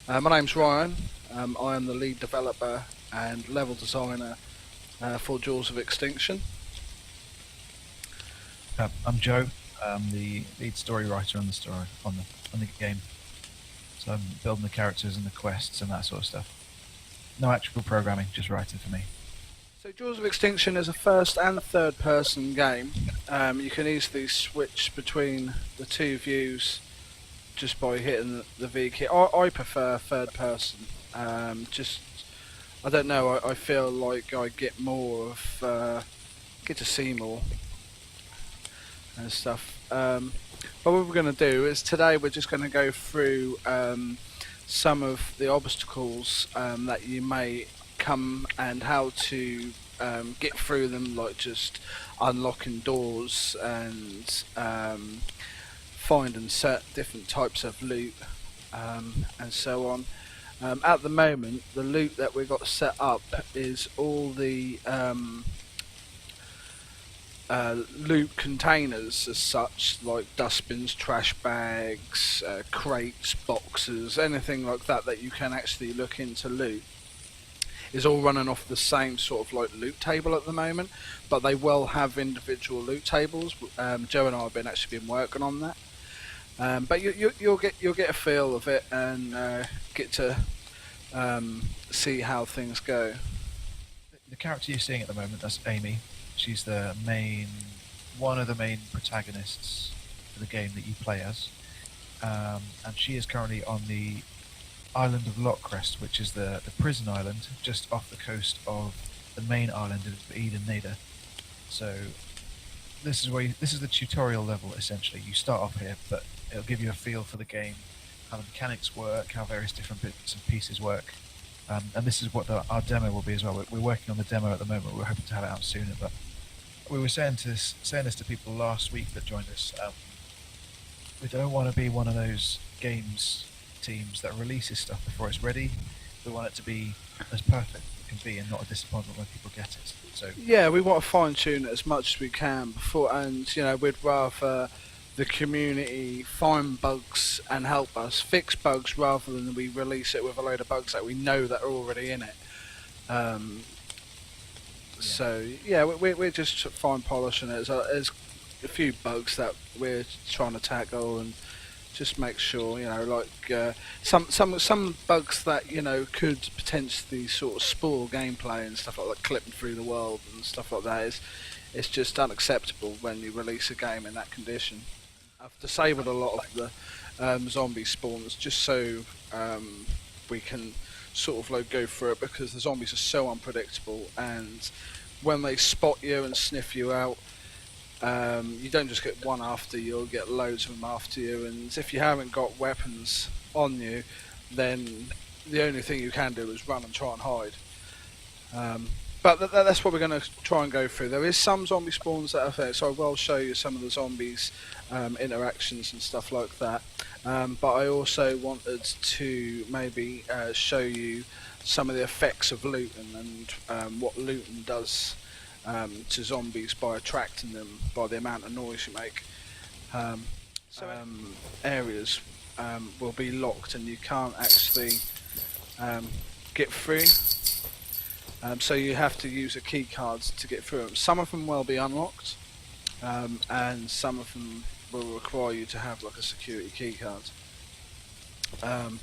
My name's Ryan. I am the lead developer and level designer for Jaws of Extinction. I'm Joe. I'm the lead story writer on the story on the game. So I'm building the characters and the quests and that sort of stuff. No actual programming, just writing for me. So Jaws of Extinction is a first and third person game. You can easily switch between the two views just by hitting the V key. I prefer third person. Just I don't know. I feel like I get more of get to see more and stuff. But what we're going to do is today we're just going to go through some of the obstacles that you may come and how to get through them, like just unlocking doors and find and set different types of loot and so on. At the moment, the loot that we got set up is all the loot containers as such, like dustbins, trash bags, crates, boxes, anything like that that you can actually look into loot, is all running off the same sort of like loot table at the moment. But they will have individual loot tables. Joe and I have actually been working on that. But you'll get a feel of it and get to see how things go. The character you're seeing at the moment, that's Amy. She's one of the main protagonists for the game that you play as, and she is currently on the island of Lockcrest, which is the prison island just off the coast of the main island of Eden Neda. So this is the tutorial level essentially. You start off here, but it'll give you a feel for the game, how the mechanics work, how various different bits and pieces work. And this is what our demo will be as well. We're working on the demo at the moment. We're hoping to have it out sooner, but we were saying this to people last week that joined us. We don't want to be one of those games teams that releases stuff before it's ready. We want it to be as perfect as it can be and not a disappointment when people get it. So Yeah, we want to fine tune it as much as we can before, and we'd rather the community find bugs and help us fix bugs rather than we release it with a load of bugs that we know that are already in it. Um, So yeah, we're just fine polishing it. There's a few bugs that we're trying to tackle and just make sure, like some bugs that could potentially sort of spoil gameplay and stuff like that, clipping through the world and stuff like that. It's just unacceptable when you release a game in that condition. I've disabled a lot of the zombie spawns just so we can sort of like go through it, because the zombies are so unpredictable, and when they spot you and sniff you out, you don't just get one after you, you'll get loads of them after you, and if you haven't got weapons on you, then the only thing you can do is run and try and hide. But that's what we're going to try and go through. There is some zombie spawns that are there, so I will show you some of the zombies interactions and stuff like that. But I also wanted to maybe show you some of the effects of looting and what looting does to zombies by attracting them by the amount of noise you make. Areas will be locked and you can't actually get through. So you have to use a key card to get through them. Some of them will be unlocked, and some of them will require you to have like a security key card. And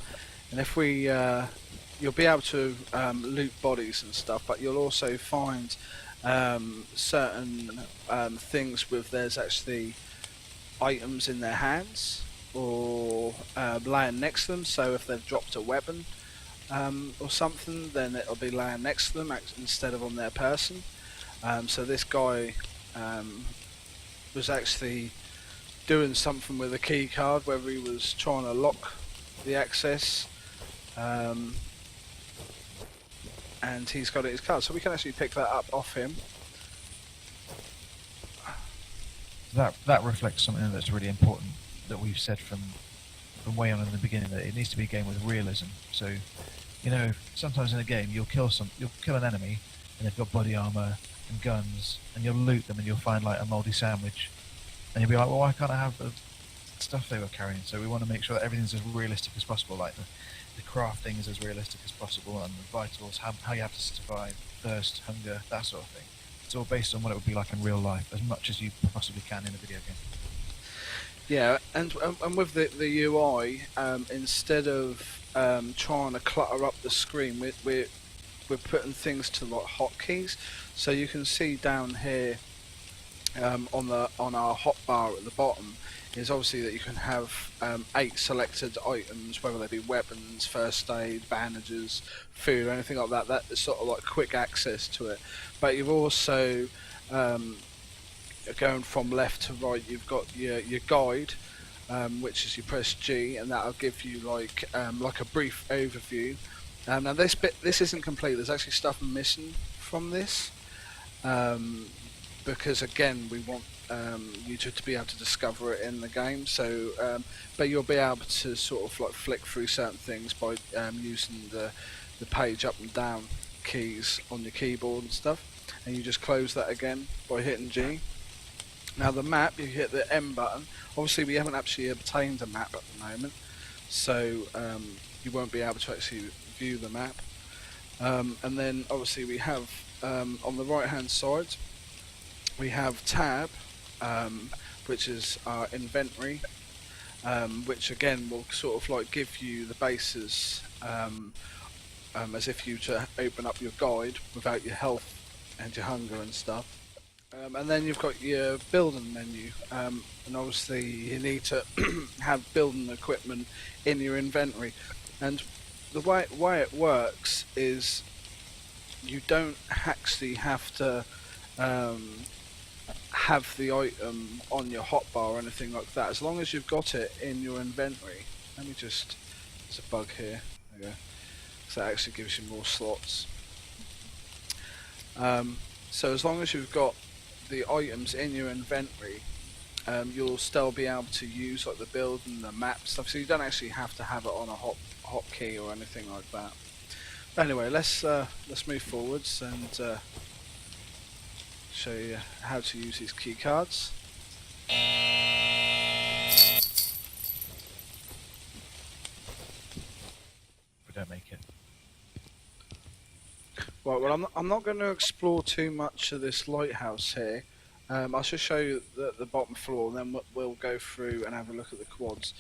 if you'll be able to loot bodies and stuff, but you'll also find certain things with there's actually items in their hands or laying next to them. So if they've dropped a weapon or something, then it'll be laying next to them instead of on their person. So this guy was actually doing something with a key card, whether he was trying to lock the access, and he's got his card, so we can actually pick that up off him. that reflects something that's really important that we've said from way on in the beginning, that it needs to be a game with realism. So sometimes in a game you'll kill an enemy and they've got body armor and guns, and you'll loot them and you'll find like a mouldy sandwich, and you'll be like, well, why can't I have the stuff they were carrying? So we want to make sure that everything's as realistic as possible. Like the crafting is as realistic as possible, and the vitals, how you have to survive, thirst, hunger, that sort of thing. It's all based on what it would be like in real life, as much as you possibly can in a video game. Yeah, and with the UI, instead of trying to clutter up the screen, we're putting things to like hotkeys. So you can see down here on our hotbar at the bottom is obviously that you can have 8 selected items, whether they be weapons, first aid, bandages, food, or anything like that. That is sort of like quick access to it. But you've also going from left to right, you've got your guide, which is you press G, and that'll give you like a brief overview. Now this isn't complete. There's actually stuff missing from this, because again we want you to be able to discover it in the game. So, but you'll be able to sort of like flick through certain things by using the page up and down keys on your keyboard and stuff, and you just close that again by hitting G. Now the map, you hit the M button. Obviously we haven't actually obtained a map at the moment, so you won't be able to actually view the map. And then obviously we have on the right hand side we have tab, which is our inventory, which again will sort of like give you the bases as if you to open up your guide without your health and your hunger and stuff. And then you've got your building menu, and obviously you need to have building equipment in your inventory. And the way it works is you don't actually have to have the item on your hotbar or anything like that. As long as you've got it in your inventory. Let me just, there's a bug here. There you go. So that actually gives you more slots. So as long as you've got the items in your inventory, you'll still be able to use like the build and the map stuff. So you don't actually have to have it on a hotkey or anything like that. But anyway, let's move forwards and show you how to use these key cards. We don't make it. Right, well I'm not going to explore too much of this lighthouse here. I'll just show you the bottom floor, and then we'll go through and have a look at the quads,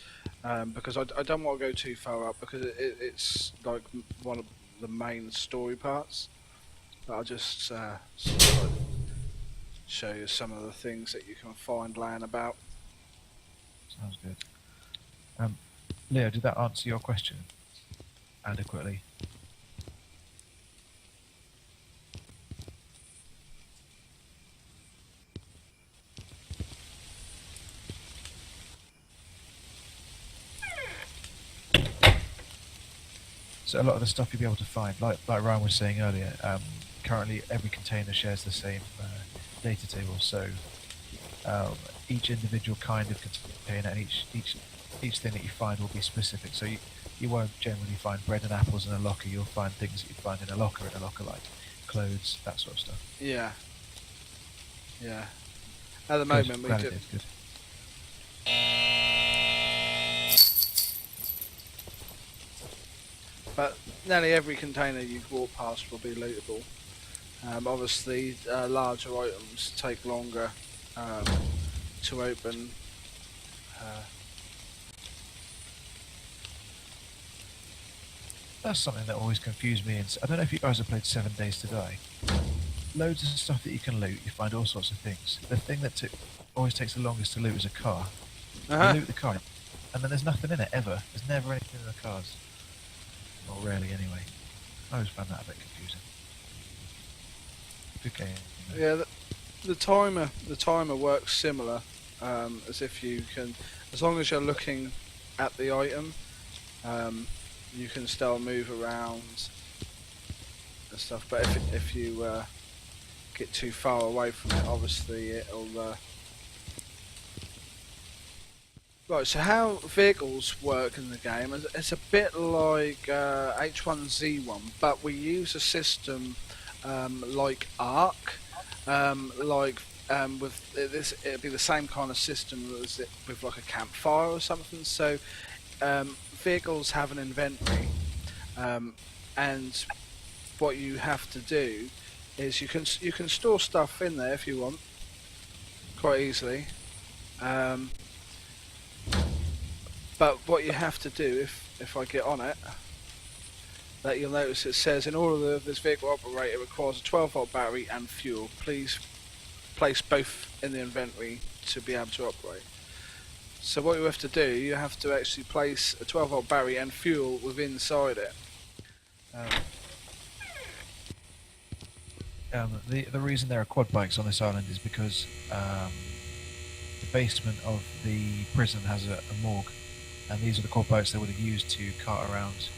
because I don't want to go too far up, because it's like one of the main story parts. But I'll just sort of like show you some of the things that you can find laying about. Sounds good. Leo, did that answer your question adequately? So a lot of the stuff you'll be able to find, like Ryan was saying earlier, currently every container shares the same data table. So each individual kind of container and each thing that you find will be specific. So you won't generally find bread and apples in a locker. You'll find things that you find in a locker, like clothes, that sort of stuff. Yeah. Yeah. At the moment we do. Good. But nearly every container you walk past will be lootable. Obviously, larger items take longer to open. That's something that always confused me. I don't know if you guys have played 7 Days to Die. Loads of stuff that you can loot. You find all sorts of things. The thing that always takes the longest to loot is a car. You loot the car, and then there's nothing in it ever. There's never anything in the cars. Or rarely, anyway. I always found that a bit confusing. Good game. Yeah, the timer works similar, as if you can, as long as you're looking at the item, you can still move around and stuff. But if you get too far away from it, obviously it'll. Right, so how vehicles work in the game is it's a bit like H1Z1, but we use a system like Ark, with this, it'd be the same kind of system as it with like a campfire or something. So vehicles have an inventory, And what you have to do is you can store stuff in there if you want quite easily. But what you have to do, if I get on it, that you'll notice it says in order of this vehicle operate, it requires a 12-volt battery and fuel. Please place both in the inventory to be able to operate. So what you have to do, you have to actually place a 12-volt battery and fuel within inside it. The reason there are quad bikes on this island is because the basement of the prison has a morgue, and these are the quad bikes they would have used to cart around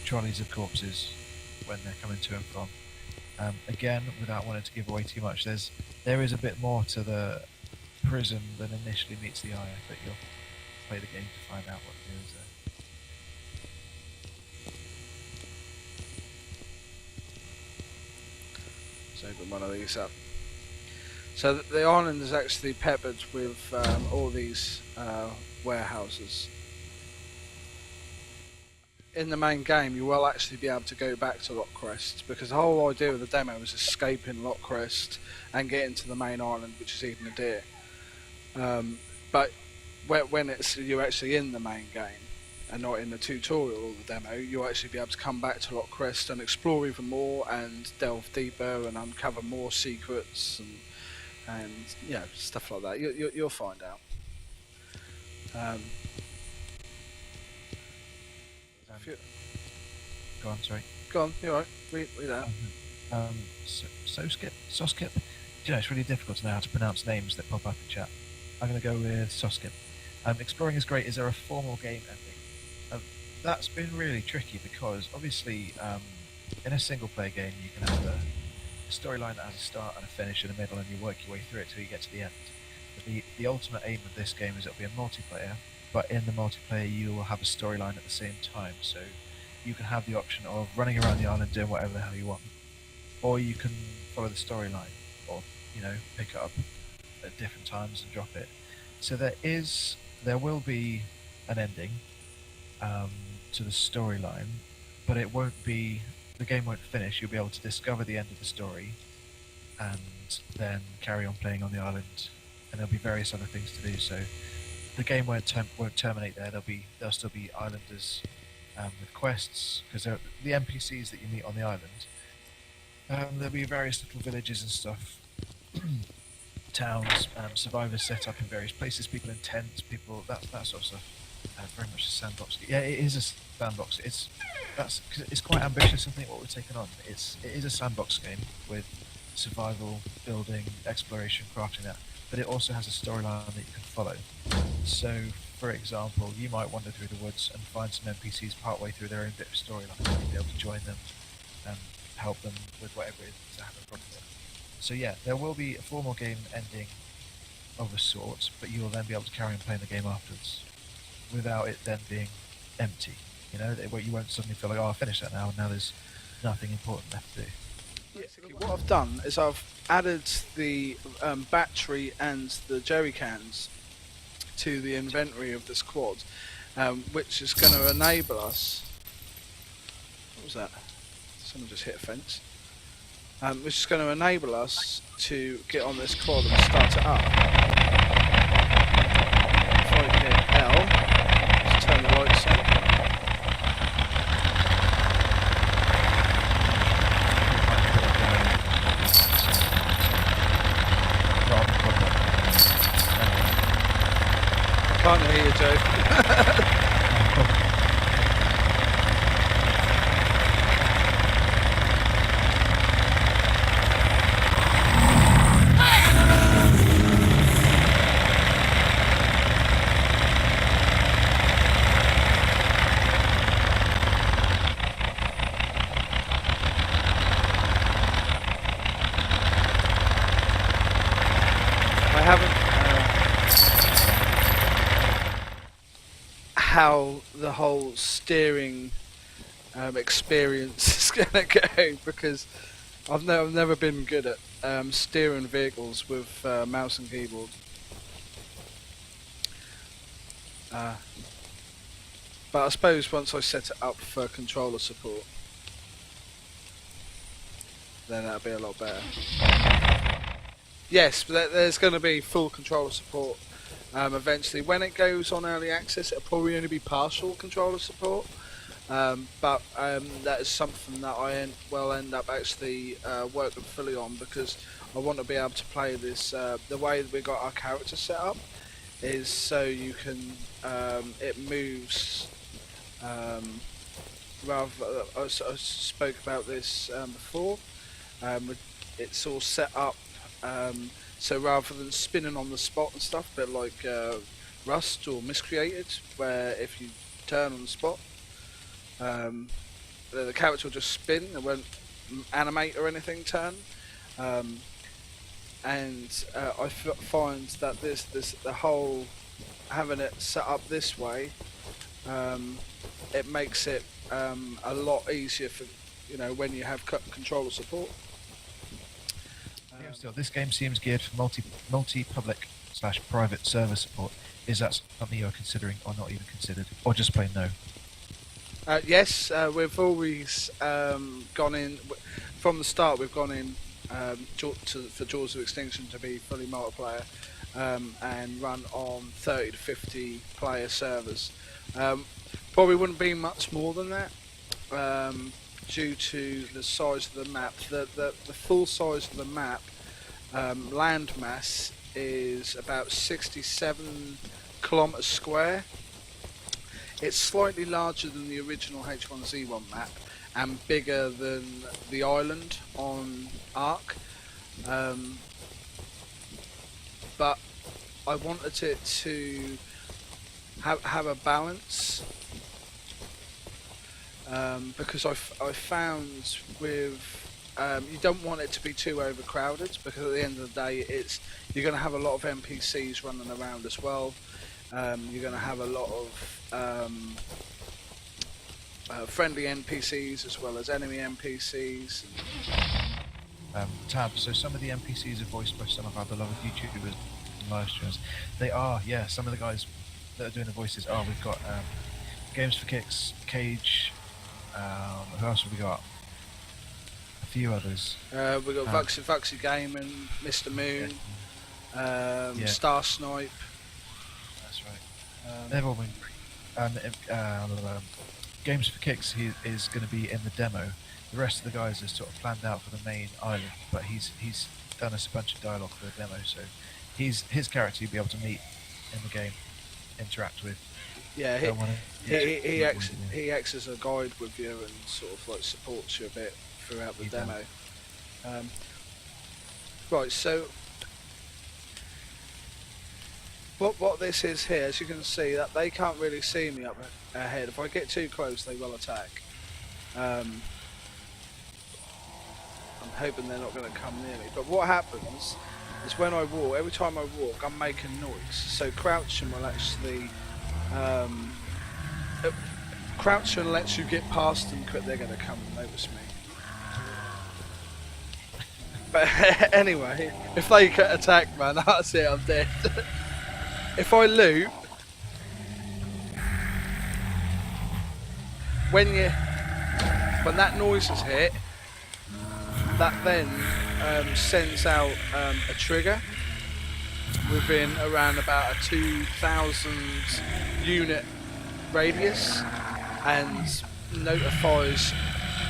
trolleys of corpses when they're coming to and from. Again, without wanting to give away too much, there is a bit more to the prison than initially meets the eye, but you'll play the game to find out what there is there. Let's open one of these up. So the island is actually peppered with all these warehouses. In the main game, you will actually be able to go back to Lockcrest, because the whole idea of the demo is escaping Lockcrest and getting to the main island, which is Eden Adair. But when you're actually in the main game and not in the tutorial or the demo, you'll actually be able to come back to Lockcrest and explore even more and delve deeper and uncover more secrets and you know, stuff like that. You'll find out. Go on, sorry. Go on, you're right. Read that. Soskip. You know, it's really difficult to know how to pronounce names that pop up in chat. I'm going to go with Soskip. Exploring is great. Is there a formal game ending? That's been really tricky because obviously in a single player game you can have a storyline that has a start and a finish and a middle, and you work your way through it till you get to the end. But the ultimate aim of this game is it'll be a multiplayer, but in the multiplayer you will have a storyline at the same time. So you can have the option of running around the island doing whatever the hell you want, or you can follow the storyline, or pick it up at different times and drop it. So there will be an ending to the storyline, but the game won't finish. You'll be able to discover the end of the story and then carry on playing on the island, and there'll be various other things to do. So the game won't terminate there. There'll still be islanders with quests, because the NPCs that you meet on the island. There'll be various little villages and stuff, towns, survivors set up in various places, people in tents, that sort of stuff. Very much a sandbox. Yeah, it is a sandbox. It's quite ambitious, I think, what we're taking on. It is a sandbox game with survival, building, exploration, crafting that, but it also has a storyline that you can follow. So, for example, you might wander through the woods and find some NPCs partway through their own bit of storyline. You'll be able to join them and help them with whatever it is to have a problem with. So yeah, there will be a formal game ending of a sort, but you will then be able to carry on playing the game afterwards, without it then being empty. Where you won't suddenly feel like, oh, I finished that now, and now there's nothing important left to do. Basically, what I've done is I've added the battery and the jerry cans to the inventory of this quad, which is going to enable us. What was that? Someone just hit a fence. Which is going to enable us to get on this quad and start it up. If I hit L, just turn the lights on. I can't hear you, Joe. I haven't how the whole steering experience is gonna go, because I've never been good at steering vehicles with mouse and keyboard. But I suppose once I set it up for controller support, then that'll be a lot better. Yes, but there's going to be full controller support eventually. When it goes on early access, it'll probably only be partial controller support. But that is something that I will end up actually working fully on, because I want to be able to play this. The way that we got our character set up is so you can it moves rather. I spoke about this before. It's all set up so rather than spinning on the spot and stuff, a bit like Rust or Miscreated, where if you turn on the spot, the character will just spin, it won't animate or anything turn. And I find that the whole having it set up this way, it makes it a lot easier for when you have controller support. Still, this game seems geared for multi-public/private server support. Is that something you're considering, or not even considered, or just plain no? Yes, we've always gone in from the start. We've gone in for Jaws of Extinction to be fully multiplayer and run on 30 to 50 player servers. Probably wouldn't be much more than that due to the size of the map. The full size of the map land mass is about 67 kilometers square. It's slightly larger than the original H1Z1 map and bigger than the island on Ark, but I wanted it to have a balance, because I found with you don't want it to be too overcrowded, because at the end of the day you're going to have a lot of NPCs running around as well. You're going to have a lot of friendly NPCs as well as enemy NPCs. Tab, so some of the NPCs are voiced by some of our beloved YouTubers and live streamers. They are, yeah, some of the guys that are doing the voices are. We've got Games for Kicks, Cage, who else have we got? A few others. We've got Vuxy Gaming, Mr. Moon, Star Snipe. That's right. They've all been. Games for Kicks is going to be in the demo. The rest of the guys are sort of planned out for the main island, but he's done us a bunch of dialogue for the demo, so his character you'll be able to meet in the game, interact with. Yeah, he acts as a guide with you and sort of like supports you a bit throughout the demo. Right, so what this is here, as you can see, that they can't really see me up ahead. If I get too close, they will attack. I'm hoping they're not going to come near me. But what happens is when I walk, every time I walk, I'm making noise. So crouching will actually crouching lets you get past them quick. They're going to come and notice me. But anyway, if they attack, man, that's it. I'm dead. If I loop, when that noise is hit, that then sends out a trigger within around about a 2,000 unit radius and notifies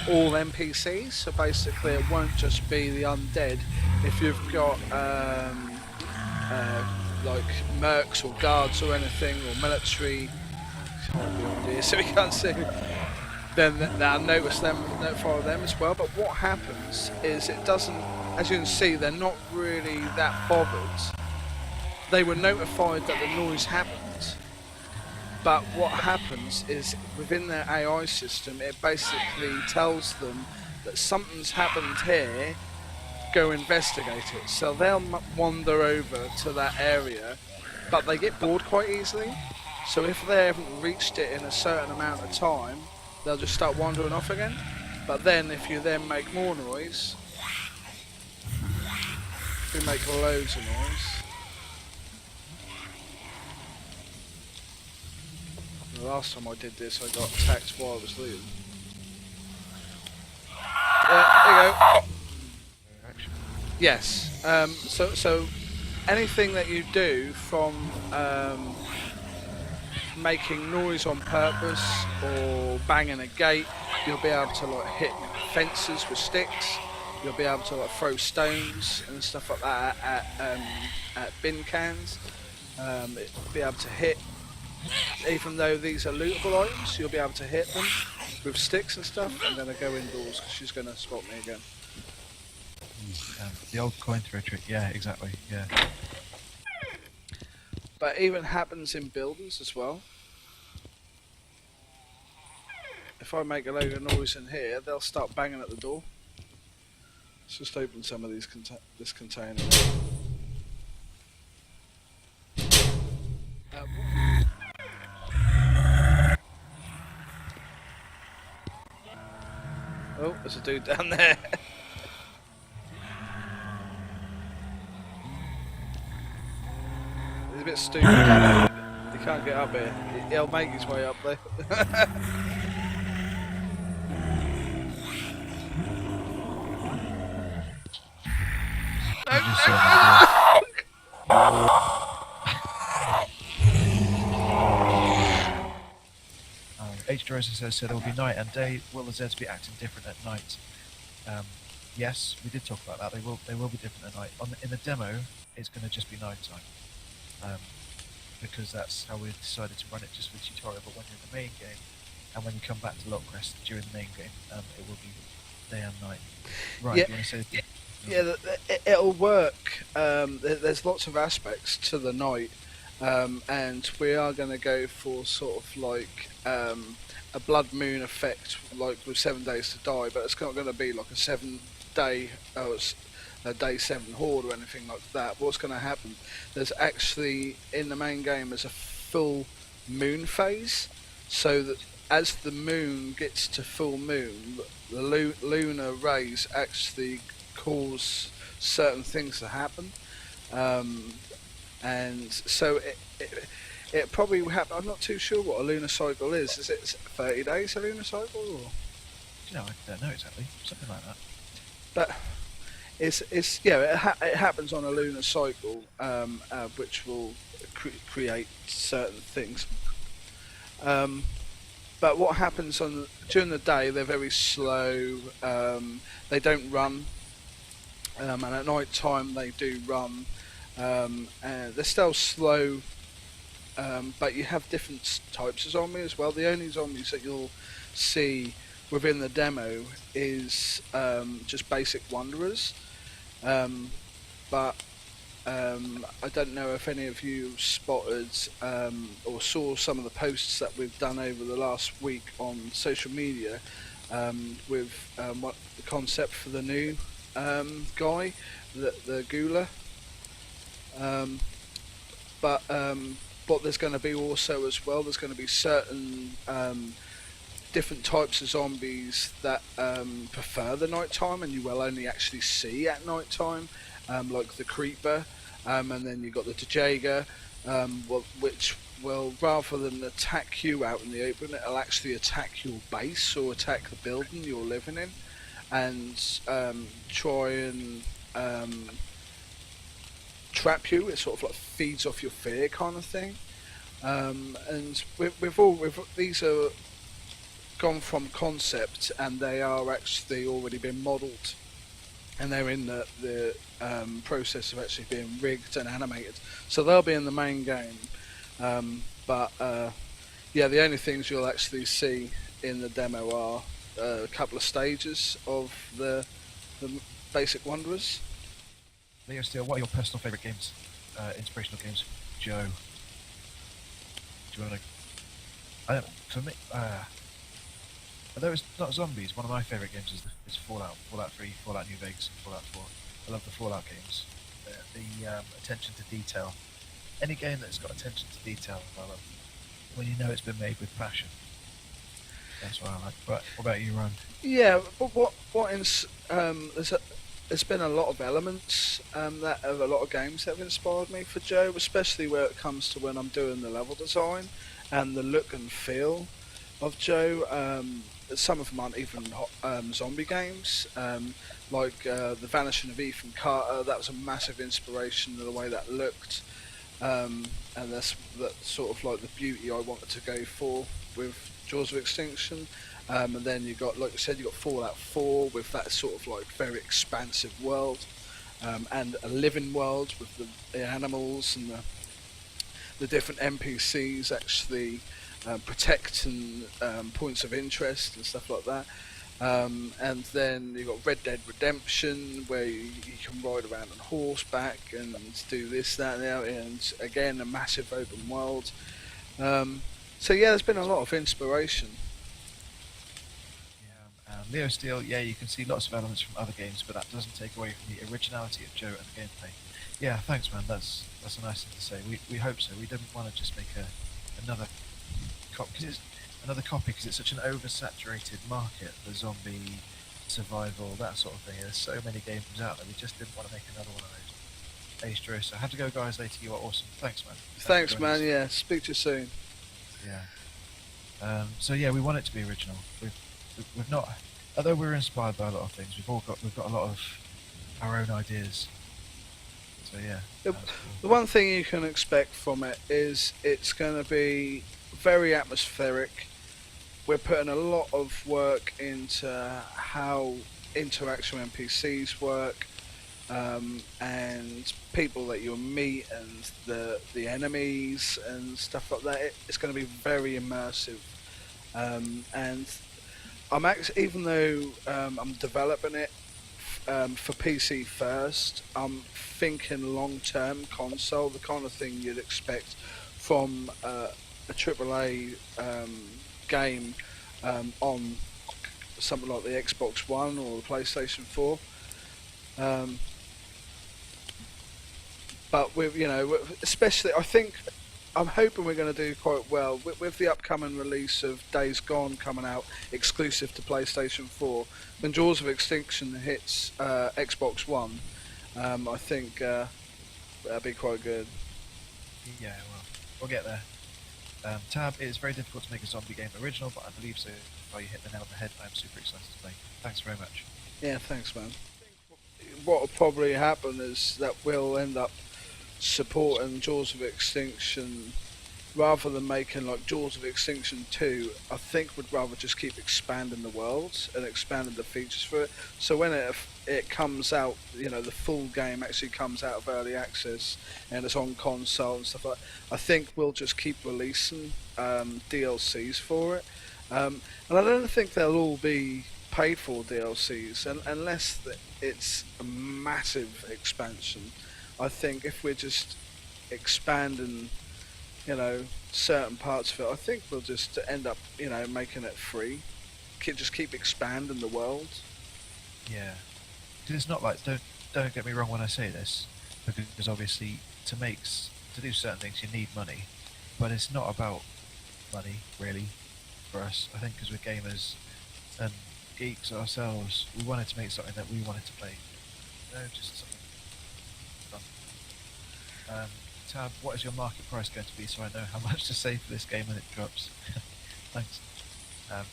all NPCs. So basically it won't just be the undead. If you've got like mercs or guards or anything, or military, so we can't see, then that'll notify them as well. But what happens is it doesn't, as you can see, they're not really that bothered. They were notified that the noise happened, but what happens is within their AI system, it basically tells them that something's happened here, go investigate it. So they'll wander over to that area, but they get bored quite easily. So if they haven't reached it in a certain amount of time, they'll just start wandering off again. But then if you then make more noise, if you make loads of noise, The last time I did this, I got attacked while I was looting. Yeah, there you go. Action. Yes. So anything that you do from making noise on purpose or banging a gate, you'll be able to like hit fences with sticks. You'll be able to like throw stones and stuff like that at bin cans. Be able to hit, even though these are lootable items, you'll be able to hit them with sticks and stuff. I'm gonna go indoors because she's gonna spot me again. The old coin throw trick. Yeah, exactly. Yeah. But it even happens in buildings as well. If I make a load of noise in here, they'll start banging at the door. Let's just open some of these this container. Oh, there's a dude down there. He's a bit stupid. He can't get up here. He'll make his way up there. H. Dorosa says, so there will be night and day. Will the Zeds be acting different at night? Yes, we did talk about that. They will be different at night. In the demo, it's going to just be night time. Because that's how we decided to run it just with tutorial. But when you're in the main game, and when you come back to Lockcrest during the main game, it will be day and night. Right, Yeah. you want to say? Yeah, it'll work. There's lots of aspects to the night, and we are going to go for sort of like a blood moon effect, like with 7 Days to Die, but it's not going to be like a 7-day, a day 7 horde or anything like that. What's going to happen? There's actually in the main game there's a full moon phase, so that as the moon gets to full moon, the lunar rays actually cause certain things to happen, and so it probably will happen. I'm not too sure what a lunar cycle is. Is it 30 days a lunar cycle? Or? No, I don't know exactly. Something like that. But it's yeah, it happens on a lunar cycle, which will create certain things. But what happens during the day? They're very slow. They don't run. And at night time they do run, and they're still slow, but you have different types of zombie as well. The only zombies that you'll see within the demo is just basic wanderers, but I don't know if any of you spotted or saw some of the posts that we've done over the last week on social media with what the concept for the new guy, the Gula, but what there's going to be also as well, there's going to be certain different types of zombies that prefer the night time and you will only actually see at night time, like the Creeper, and then you've got the Jaeger, which will, rather than attack you out in the open, it'll actually attack your base or attack the building you're living in, and try and trap you. It sort of like feeds off your fear kind of thing. And these are gone from concept, and they are actually already been modelled, and they're in the process of actually being rigged and animated. So they'll be in the main game. But yeah, the only things you'll actually see in the demo are a couple of stages of the basic wanderers. Leo Steele, what are your personal favourite games, inspirational games? Joe, do you want to? For me, although it's not zombies, one of my favourite games is Fallout, Fallout 3, Fallout New Vegas, and Fallout 4. I love the Fallout games. The attention to detail. Any game that's got attention to detail, I love. When you know it's been made with passion. That's what I like. But what about you, Ron? Yeah, but there's been a lot of elements that of a lot of games that have inspired me for Joe, especially where it comes to when I'm doing the level design and the look and feel of Joe. Some of them aren't even zombie games. Like The Vanishing of Ethan Carter, that was a massive inspiration of the way that looked. And that's sort of like the beauty I wanted to go for with Jaws of Extinction. And then you got, like I said, you got Fallout 4 with that sort of like very expansive world, and a living world with the animals and the different NPCs actually protecting points of interest and stuff like that. And then you've got Red Dead Redemption, where you can ride around on horseback and do this, that, and the other, and again, a massive open world. So yeah, there's been a lot of inspiration. Yeah, Leo Steel, yeah, you can see lots of elements from other games, but that doesn't take away from the originality of Joe and the gameplay. Yeah, thanks, man. That's a nice thing to say. We hope so. We didn't want to just make another copy because it's such an oversaturated market for zombie survival, that sort of thing. There's so many games out there. We just didn't want to make another one of those. Hey, Stroh, I have to go, guys. Later, you are awesome. Thanks, man. Thanks, man. Yeah, speak to you soon. Yeah. So yeah, we want it to be original. We've not, although we're inspired by a lot of things. We've got a lot of our own ideas. So yeah. The one thing you can expect from it is it's going to be very atmospheric. We're putting a lot of work into how interaction with NPCs work, and people that you'll meet, and the enemies and stuff like that. It's going to be very immersive, and I'm actually, even though I'm developing it for PC first, I'm thinking long-term console, the kind of thing you'd expect from a AAA game on something like the Xbox One or the PlayStation 4. But with, especially, I think I'm hoping we're going to do quite well with the upcoming release of Days Gone coming out exclusive to PlayStation 4. When Jaws of Extinction hits Xbox One, I think that'd be quite good. Yeah, well, we'll get there. Tab, it is very difficult to make a zombie game original, but I believe so. While you hit the nail on the head, I'm super excited to play. Thanks very much. Yeah, thanks, man. What will probably happen is that we'll end up supporting Jaws of Extinction rather than making like Jaws of Extinction 2. I think we'd rather just keep expanding the world and expanding the features for it. So when it comes out, the full game actually comes out of early access and it's on console and stuff like that, I think we'll just keep releasing DLCs for it. And I don't think they'll all be paid for DLCs unless it's a massive expansion. I think if we're just expanding, certain parts of it, I think we'll just end up, making it free. Just keep expanding the world. Yeah, because it's not like, don't get me wrong when I say this, because obviously to do certain things you need money, but it's not about money really for us. I think because we're gamers and geeks ourselves, we wanted to make something that we wanted to play. Just something fun. Tab, what is your market price going to be so I know how much to save for this game when it drops? Thanks.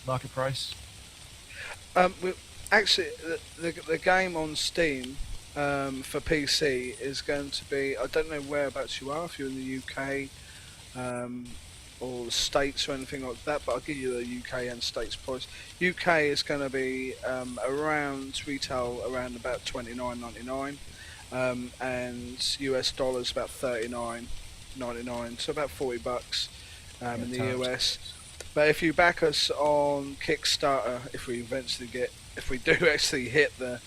Market price? Actually, the game on Steam for PC is going to be, I don't know whereabouts you are, if you're in the UK or the States or anything like that, but I'll give you the UK and States price. UK is going to be around retail around about $29.99. And US dollars about $39.99, so about $40 in the US. But if you back us on Kickstarter, if we do actually hit the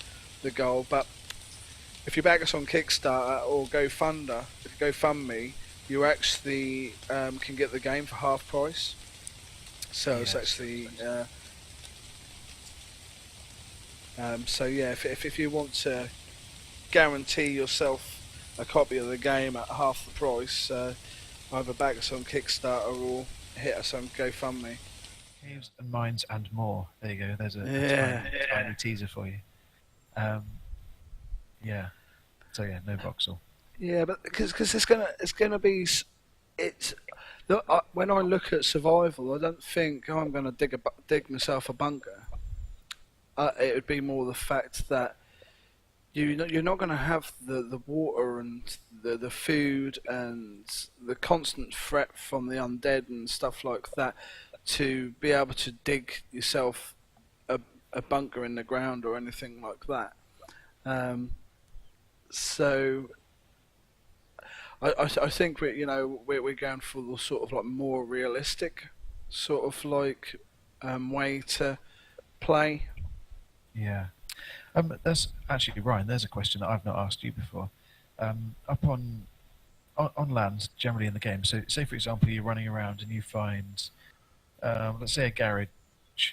goal, but if you back us on Kickstarter or GoFundMe, you actually can get the game for half price. So it's actually so yeah, if you want to guarantee yourself a copy of the game at half the price, either back us on Kickstarter or hit us on GoFundMe. Caves and Mines and More. There you go. There's a tiny teaser for you. Yeah. So yeah, no voxel. Yeah, but because it's gonna be, it's When I look at survival, I don't think, oh, I'm going to dig myself a bunker. It would be more the fact that you're not going to have the water and the food and the constant threat from the undead and stuff like that to be able to dig yourself a, a bunker in the ground or anything like that. Um, so I think we're going for the sort of like more realistic sort of like way to play. Yeah. There's actually, Ryan, there's a question that I've not asked you before. Up on land, generally in the game. So, say for example, you're running around and you find, let's say, a garage.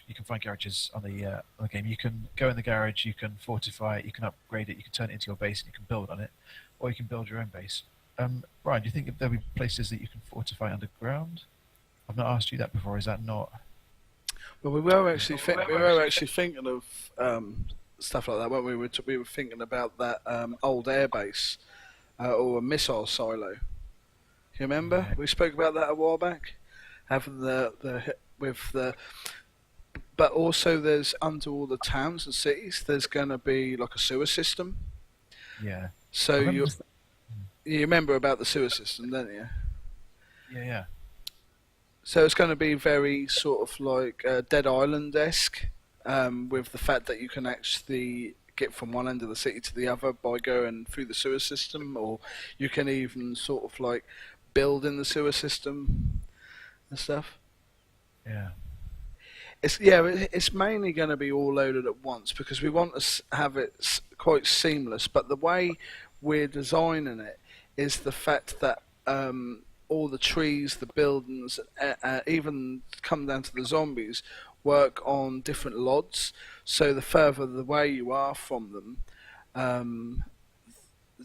You can find garages on the game. You can go in the garage, you can fortify it, you can upgrade it, you can turn it into your base, and you can build on it, or you can build your own base. Ryan, do you think that there'll be places that you can fortify underground? I've not asked you that before. Is that not? Well, we were actually thinking of stuff like that when we were thinking about that old airbase or a missile silo. You remember Yeah. we spoke about that a while back, having with the. But also, there's under all the towns and cities, there's going to be like a sewer system. Yeah. So I remember. you remember about the sewer system, don't you? Yeah, yeah. So it's going to be very sort of like Dead Island-esque, with the fact that you can actually get from one end of the city to the other by going through the sewer system, or you can even sort of like build in the sewer system and stuff. Yeah. It's mainly going to be all loaded at once because we want to have it quite seamless. But the way we're designing it is the fact that all the trees, the buildings, even come down to the zombies, work on different LODs. So the further away you are from them, um,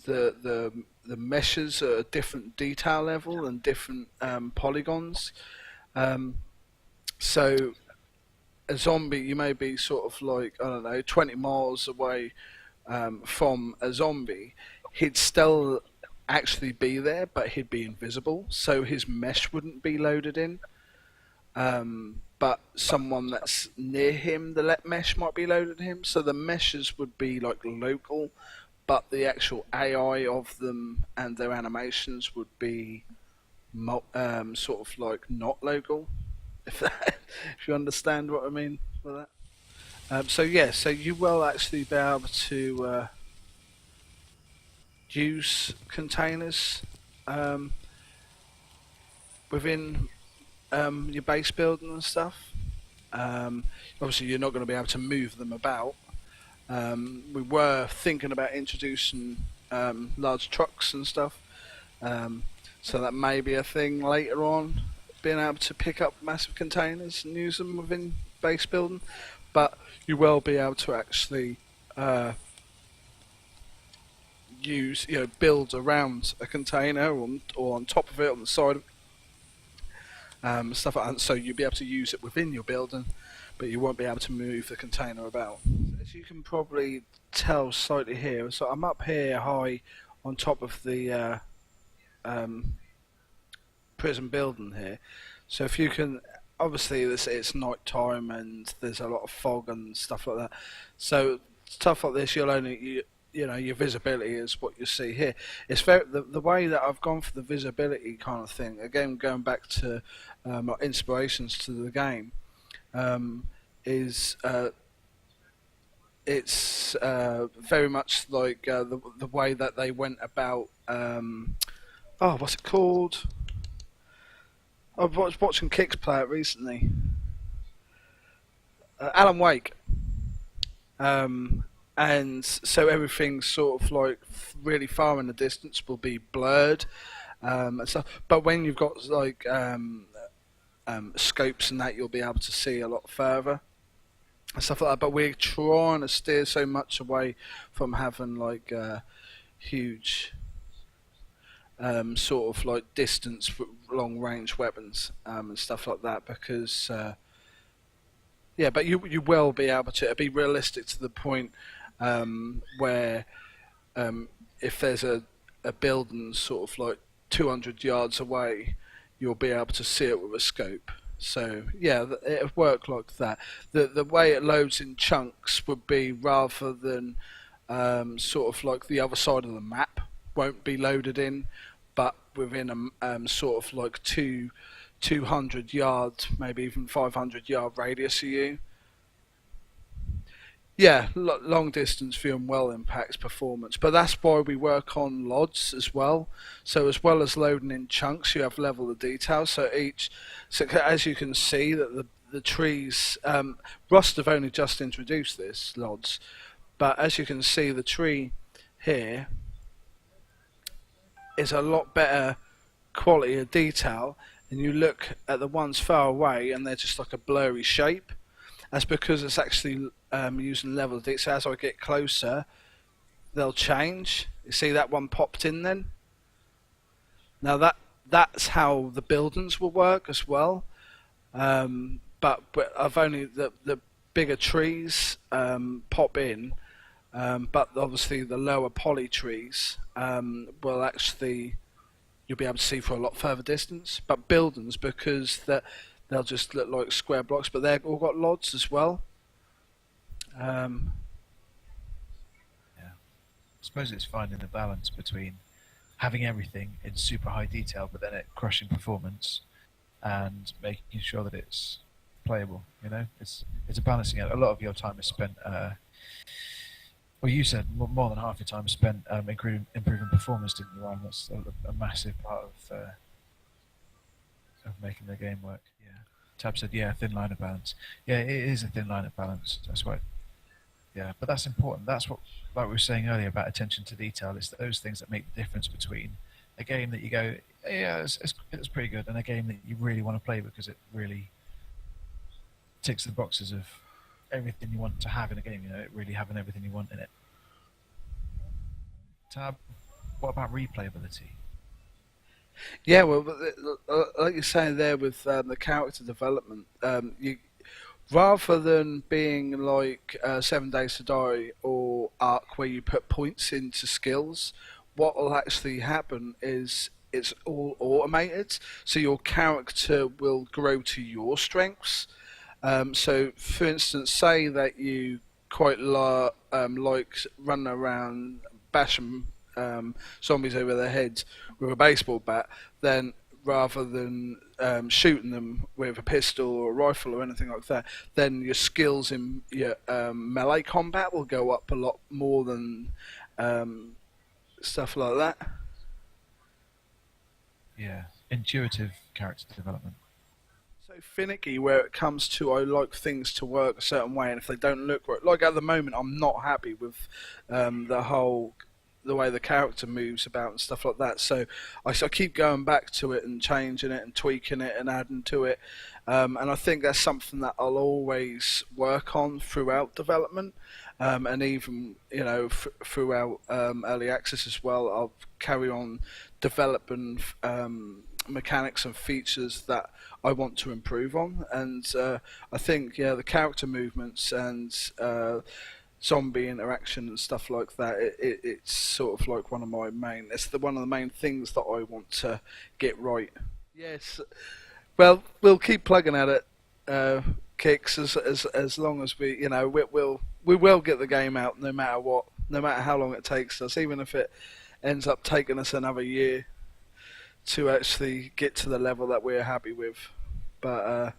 the meshes are a different detail level and different polygons. Um, so a zombie, you may be sort of like, I don't know, 20 miles away from a zombie. He'd still actually be there, but he'd be invisible, so his mesh wouldn't be loaded in. But someone that's near him, the mesh might be loaded in him, so the meshes would be like local, but the actual AI of them and their animations would be sort of like not local. If you understand what I mean by that. So yeah, so you will actually be able to use containers um, within your base building and stuff. Obviously, you're not going to be able to move them about. We were thinking about introducing large trucks and stuff, um, so that may be a thing later on, being able to pick up massive containers and use them within base building. But you will be able to actually build around a container or on top of it, on the side of stuff like that. So you'll be able to use it within your building, but you won't be able to move the container about. As you can probably tell slightly here, so I'm up here high on top of the um, prison building here. So if you can, obviously it's night time and there's a lot of fog and stuff like that. So stuff like this, you'll only your visibility is what you see here. It's very the way that I've gone for the visibility kind of thing. Again, going back to my inspirations to the game, is it's very much like the way that they went about. What's it called? I was watching Kix play it recently. Alan Wake. And so everything's sort of like really far in the distance will be blurred and stuff. But when you've got like scopes and that, you'll be able to see a lot further and stuff like that. But we're trying to steer so much away from having like huge sort of like distance long range weapons and stuff like that because yeah, but you will be able to be realistic to the point where if there's a building sort of like 200 yards away, you'll be able to see it with a scope. So yeah, it'll work like that. The way it loads in chunks would be rather than sort of like the other side of the map won't be loaded in, but within a sort of like 200 yards, maybe even 500 yard radius of you. Yeah, long distance viewing well impacts performance, but that's why we work on LODs as well. So as well as loading in chunks, you have level of detail. So as you can see that the trees, Rust have only just introduced this LODs, but as you can see, the tree here is a lot better quality of detail, and you look at the ones far away, and they're just like a blurry shape. That's because it's actually using level of detail. So as I get closer, they'll change. You see that one popped in then? Now that's how the buildings will work as well. But I've only the bigger trees pop in, but obviously the lower poly trees will actually you'll be able to see for a lot further distance. But buildings, because they'll just look like square blocks, but they've all got LODs as well. Yeah. I suppose it's finding the balance between having everything in super high detail, but then it crushing performance, and making sure that it's playable. You know, it's a balancing act. A lot of your time is spent. Well, you said more than half your time is spent improving performance, didn't you, Ryan? That's a massive part of making the game work. Yeah. Tab said, yeah, thin line of balance. Yeah, it is a thin line of balance. That's right. Yeah, but that's important. That's what, like we were saying earlier about attention to detail. It's those things that make the difference between a game that you go, yeah, it's pretty good, and a game that you really want to play because it really ticks the boxes of everything you want to have in a game. You know, it really having everything you want in it. Tab, what about replayability? Yeah, well, like you're saying there with the character development, you rather than being like 7 Days to Die or Ark where you put points into skills, what will actually happen is it's all automated. So your character will grow to your strengths. So, for instance, say that you quite like running around bashing zombies over their heads with a baseball bat, then rather than shooting them with a pistol or a rifle or anything like that, then your skills in your melee combat will go up a lot more than um, stuff like that. Yeah, intuitive character development. So finicky where it comes to I like things to work a certain way, and if they don't look right, like at the moment, I'm not happy with the way the character moves about and stuff like that. So I keep going back to it and changing it and tweaking it and adding to it, and I think that's something that I'll always work on throughout development, and even throughout early access as well. I'll carry on developing mechanics and features that I want to improve on, and I think the character movements and zombie interaction and stuff like that. It's sort of like one of the main things that I want to get right. Yes, well, we'll keep plugging at it, Kicks, as long as we will get the game out no matter what, no matter how long it takes us, even if it ends up taking us another year to actually get to the level that we're happy with. But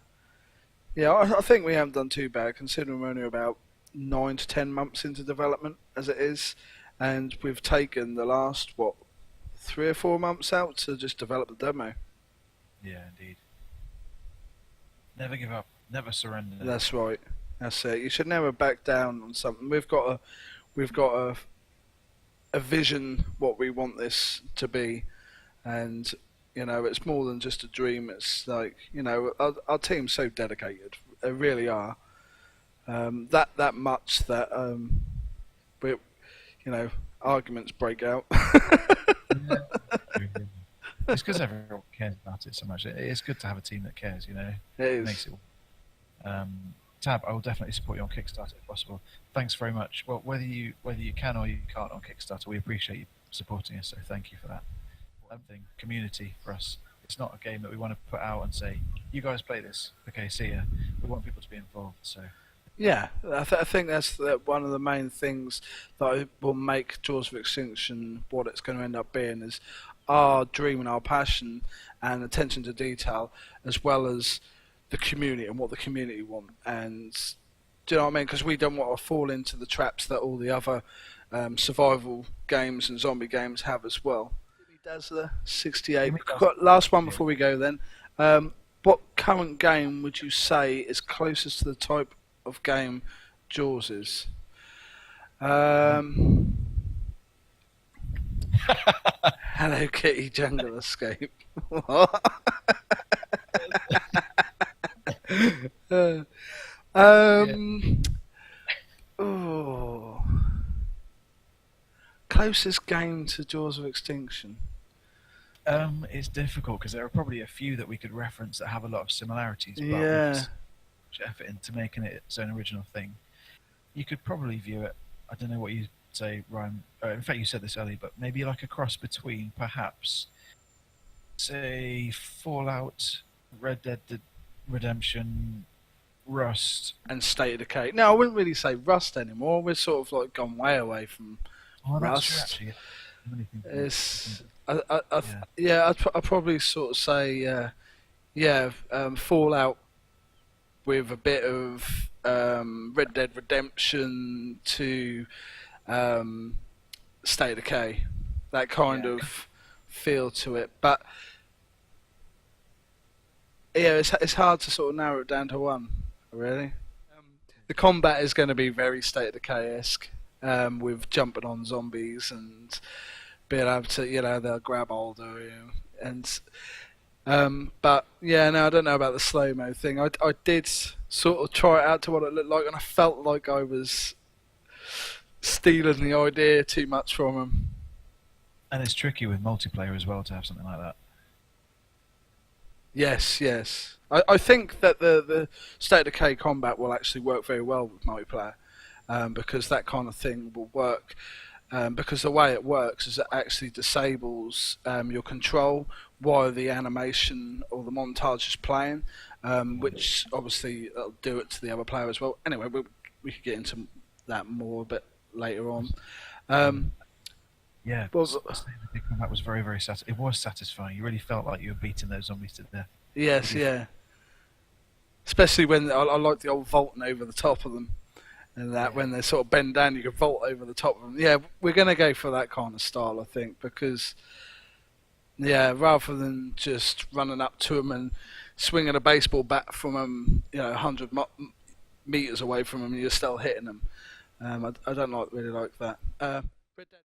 yeah, I think we haven't done too bad considering we're only about 9 to 10 months into development as it is, and we've taken the last 3 or 4 months out to just develop the demo. Yeah, indeed. Never give up. Never surrender. That's right. That's it. You should never back down on something. We've got a vision what we want this to be, and it's more than just a dream. It's like our team's so dedicated. They really are. That much that we arguments break out. Yeah. It's because everyone cares about it so much. It's good to have a team that cares. It is. Makes it. Tab, I will definitely support you on Kickstarter if possible. Thanks very much. Well, whether you can or you can't on Kickstarter, we appreciate you supporting us. So thank you for that. One thing, community for us It's not a game that we want to put out and say, "You guys play this." Okay, see ya. We want people to be involved. So Yeah, I think that's one of the main things that will make Jaws of Extinction what it's going to end up being is our dream and our passion and attention to detail, as well as the community and what the community want. And do you know what I mean? Because we don't want to fall into the traps that all the other survival games and zombie games have as well. Dazzler 68. Jimmy does. Last one Yeah. before we go then. What current game would you say is closest to the type of game Jaws is? Hello Kitty Jungle Escape. What? Uh, Yeah. um, oh, closest game to Jaws of Extinction. It's difficult because there are probably a few that we could reference that have a lot of similarities, but we've Yeah. put so much effort into making it its own original thing. You could probably view it. I don't know what you say, Ryan. In fact, you said this earlier, but maybe like a cross between perhaps, say, Fallout, Red Dead Redemption, Rust. And State of Decay. No, I wouldn't really say Rust anymore. We're sort of like gone way away from Oh, that's true, Rust. actually. Many things It's we I, yeah. yeah, I'd probably sort of say Fallout with a bit of Red Dead Redemption to um, State of Decay, that kind Yeah. of feel to it. But yeah, it's hard to sort of narrow it down to one, really. The combat is going to be very State of Decay-esque, with jumping on zombies and being able to, they'll grab hold of you. And but yeah, no, I don't know about the slow mo thing. I did sort of try it out to what it looked like, and I felt like I was stealing the idea too much from them. And it's tricky with multiplayer as well to have something like that. Yes, yes. I think that the State of Decay combat will actually work very well with multiplayer, because that kind of thing will work. Because the way it works is it actually disables your control while the animation or the montage is playing, which obviously will do it to the other player as well. Anyway, we could get into that more a bit later on. Yeah, Well, the big combat was very, very it was satisfying. You really felt like you were beating those zombies to death. yes, yeah. Especially when I like the old vaulting over the top of them, and that Yeah. when they sort of bend down, you can vault over the top of them. Yeah, we're gonna go for that kind of style, I think, because yeah, rather than just running up to them and swinging a baseball bat from them, 100 meters away from them, and you're still hitting them. I don't really like that. Red Dead